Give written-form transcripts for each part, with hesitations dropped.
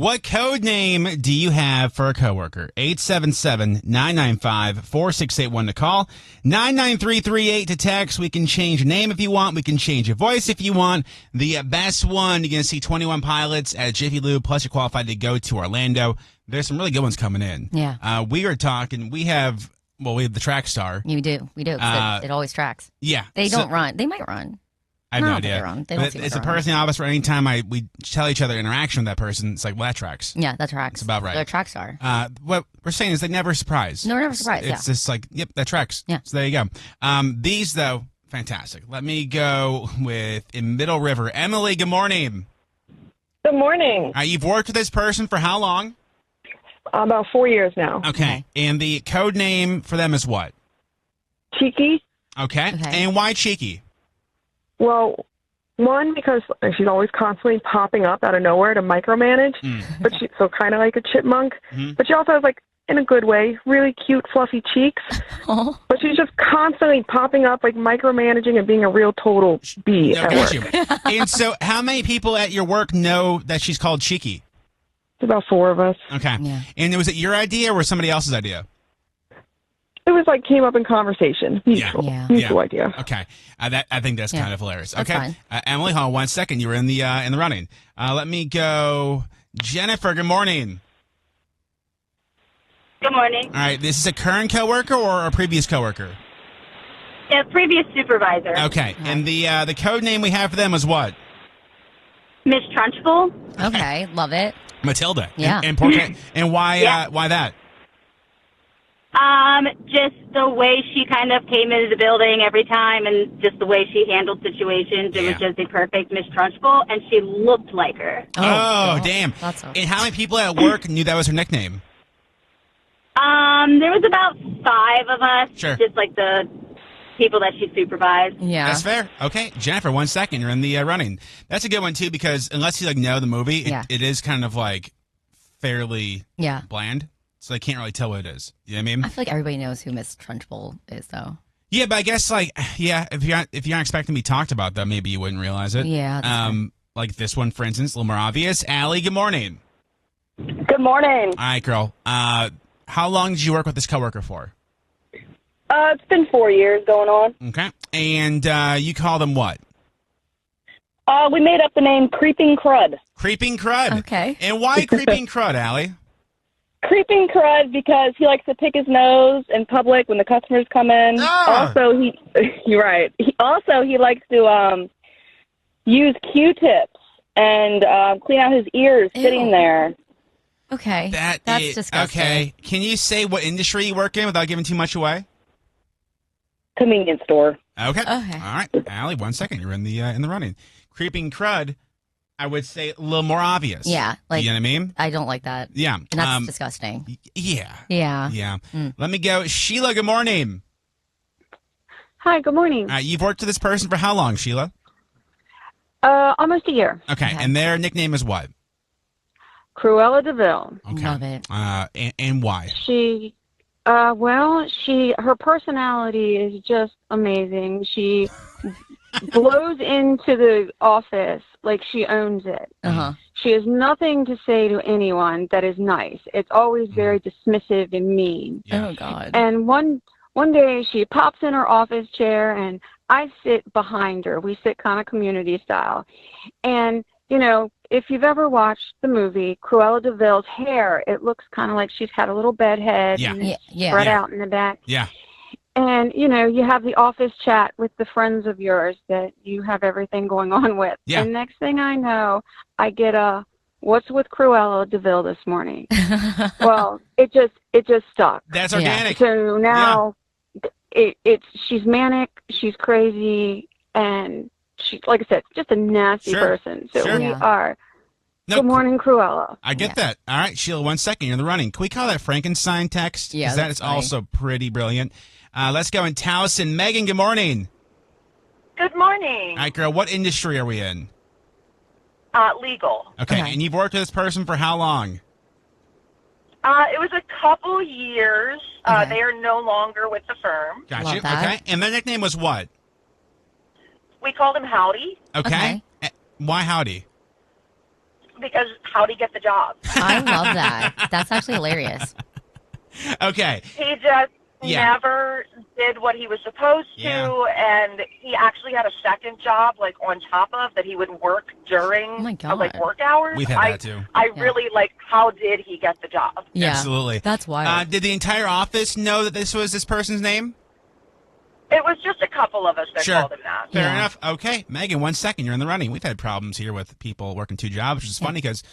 What code name do you have for a coworker? 877-995-4681 to call. 99338 to text. We can change your name if you want. We can change your voice if you want. The best one, you're going to see 21 Pilots at Jiffy Lube, plus you're qualified to go to Orlando. There's some really good ones coming in. Yeah. We have the track star. We do. 'Cause it always tracks. Yeah. They don't run. They might run. I have no They idea. run. They don't But it's a person in the office where anytime we tell each other interaction with that person, it's like, well, that tracks. Yeah, that tracks. It's about right. They're a track star. What we're saying is they never surprise. No, never surprise. It's just like, yep, that tracks. Yeah. So there you go. These, though, fantastic. Let me go with in Middle River. Emily, good morning. Good morning. You've worked with this person for how long? About 4 years now. Okay. And the code name for them is what? Cheeky? Okay. And why cheeky? Well, one, because she's always constantly popping up out of nowhere to micromanage, but so kind of like a chipmunk. But she also has, like, in a good way, really cute, fluffy cheeks. But she's just constantly popping up, like, micromanaging and being a real total bee at work. You. And so how many people at your work know that she's called cheeky? It's about 4 of us. Okay. Yeah. And was it your idea or was somebody else's idea? It was like came up in conversation. Mutual idea. Okay, I think that's kind of hilarious. That's Okay, fine. Emily, hold on 1 second. You were in the running. Let me go. Jennifer, good morning. Good morning. All right, this is a current coworker or a previous coworker? A previous supervisor. Okay, and the code name we have for them is what? Miss Trunchbull. Okay, love it. Matilda. Yeah. And why why that? Just the way she kind of came into the building every time and just the way she handled situations. It was just a perfect Miss Trunchbull, and she looked like her. Oh damn. That's awesome. And how many people at work knew that was her nickname? There was about 5 of us. Sure. Just like the people that she supervised. Yeah. That's fair. Okay, Jennifer, 1 second. You're in the running. That's a good one, too, because unless you know the movie, it is kind of like fairly bland. So they can't really tell what it is. You know what I mean? I feel like everybody knows who Miss Trunchbull is, though. Yeah, but I guess, if you're not expecting to be talked about, though, maybe you wouldn't realize it. Yeah. Like this one, for instance, a little more obvious. Allie, good morning. Good morning. All right, girl. How long did you work with this coworker for? It's been 4 years going on. Okay. And you call them what? We made up the name Creeping Crud. Creeping Crud. Okay. And why Creeping Crud, Allie? Creeping Crud because he likes to pick his nose in public when the customers come in. Also, you're right. He likes to use Q-tips and clean out his ears sitting there. Okay. That's disgusting. Okay. Can you say what industry you work in without giving too much away? Convenience store. Okay. All right. Allie, 1 second. You're in the running. Creeping Crud, I would say a little more obvious. Yeah. You know what I mean? I don't like that. Yeah. And that's disgusting. Yeah. Yeah. Yeah. Let me go. Sheila, good morning. Hi, good morning. All right. You've worked with this person for how long, Sheila? Almost a year. Okay. And their nickname is what? Cruella DeVille. Okay. Love it. And why? Her personality is just amazing. She blows into the office like she owns it. Uh-huh. She has nothing to say to anyone that is nice. It's always very dismissive and mean. Yeah. Oh, God. And one day she pops in her office chair and I sit behind her. We sit kind of community style. And, if you've ever watched the movie, Cruella DeVille's hair, it looks kind of like she's had a little bedhead and spread out in the back. Yeah. And, you have the office chat with the friends of yours that you have everything going on with. Yeah. And next thing I know, I get what's with Cruella DeVille this morning? Well, it just stuck. That's organic. So now she's manic, she's crazy, and she, like I said, just a nasty person. So we are. Good morning, Cruella. I get that. All right, Sheila, 1 second. You're in the running. Can we call that Frankenstein text? Yeah, because that is also pretty brilliant. Let's go in Towson. Megan, good morning. Good morning. All right, girl, what industry are we in? Legal. Okay, and you've worked with this person for how long? It was a couple years. They are no longer with the firm. Got Love you. that. Okay, and their nickname was what? We called him Howdy Okay. Why Howdy? because how'd he get the job? I love that. That's actually hilarious. Okay. He just never did what he was supposed to, and he actually had a second job, like, on top of that he would work during, like, work hours. We've had that, too. I really, like, how did he get the job? Yeah. Absolutely. That's wild. Did the entire office know that this was this person's name? It was just a couple of us that called him that. Fair enough. Okay. Megan, 1 second. You're in the running. We've had problems here with people working 2 jobs, which is funny because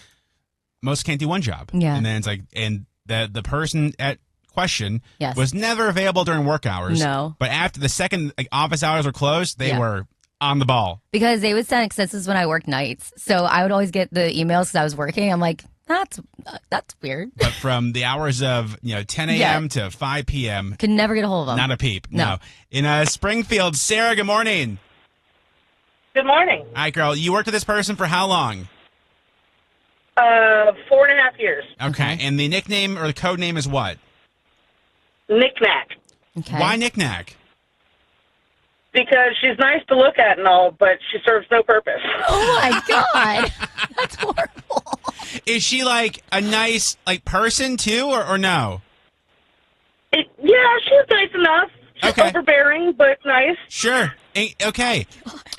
most can't do 1 job. Yeah. And then it's like, and the person at question was never available during work hours. No. But after the second office hours were closed, they were on the ball. Because they would send, this is when I worked nights. So I would always get the emails because I was working. I'm like, that's weird. But from the hours of 10 a.m. to 5 p.m. Could never get a hold of them. Not a peep. No. In Springfield, Sarah, good morning. Good morning. Hi, girl. You worked with this person for how long? 4.5 years. Okay. And the nickname or the code name is what? Knick-knack. Okay. Why knick-knack? Because she's nice to look at and all, but she serves no purpose. Oh, my God. That's horrible. Is she like a nice person too, or no? Yeah, she's nice enough. She's overbearing, but nice. Sure. Okay.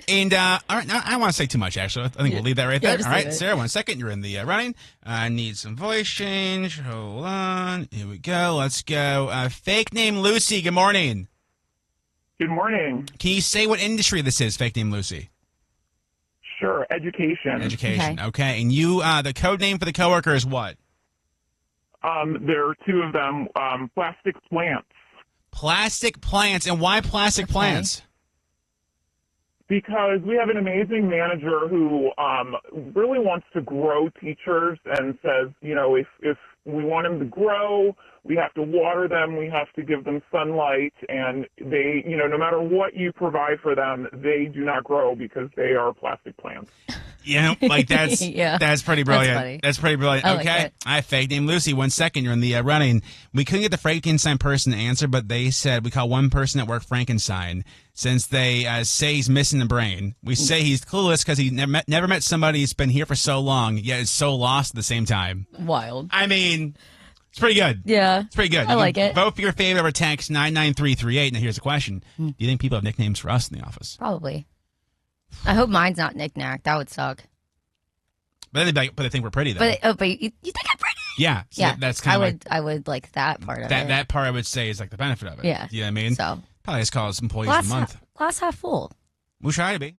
And all right, now, I don't want to say too much, actually. I think we'll leave that right there. All right, Sarah, 1 second. You're in the running. I need some voice change. Hold on. Here we go. Let's go. Fake name Lucy, good morning. Good morning. Can you say what industry this is, fake name Lucy? Sure, education. Education, okay. And you, the code name for the coworker is what? There are 2 of them, plastic plants. Plastic plants. And why plastic plants? Because we have an amazing manager who really wants to grow teachers and says, if we want them to grow, we have to water them, we have to give them sunlight, and they, no matter what you provide for them, they do not grow because they are plastic plants. That's that's pretty brilliant. That's pretty brilliant. I Okay. Like I fake name Lucy. 1 second. You're in the running. We couldn't get the Frankenstein person to answer, but they said we call one person at work Frankenstein since they say he's missing the brain. We say he's clueless because he never met somebody who's been here for so long, yet is so lost at the same time. Wild. I mean, it's pretty good. Yeah. It's pretty good. I like it. Vote for your favorite over text 99338. Now, here's the question. Do you think people have nicknames for us in the office? Probably. I hope mine's not knick-knack. That would suck. But then they'd be like, but they think we're pretty, though. But you think I'm pretty? Yeah. So that's kind of I would like that part of it. That part I would say is like the benefit of it. Yeah. You know what I mean? So probably just call us employees of the month. Glass half full. We try to be.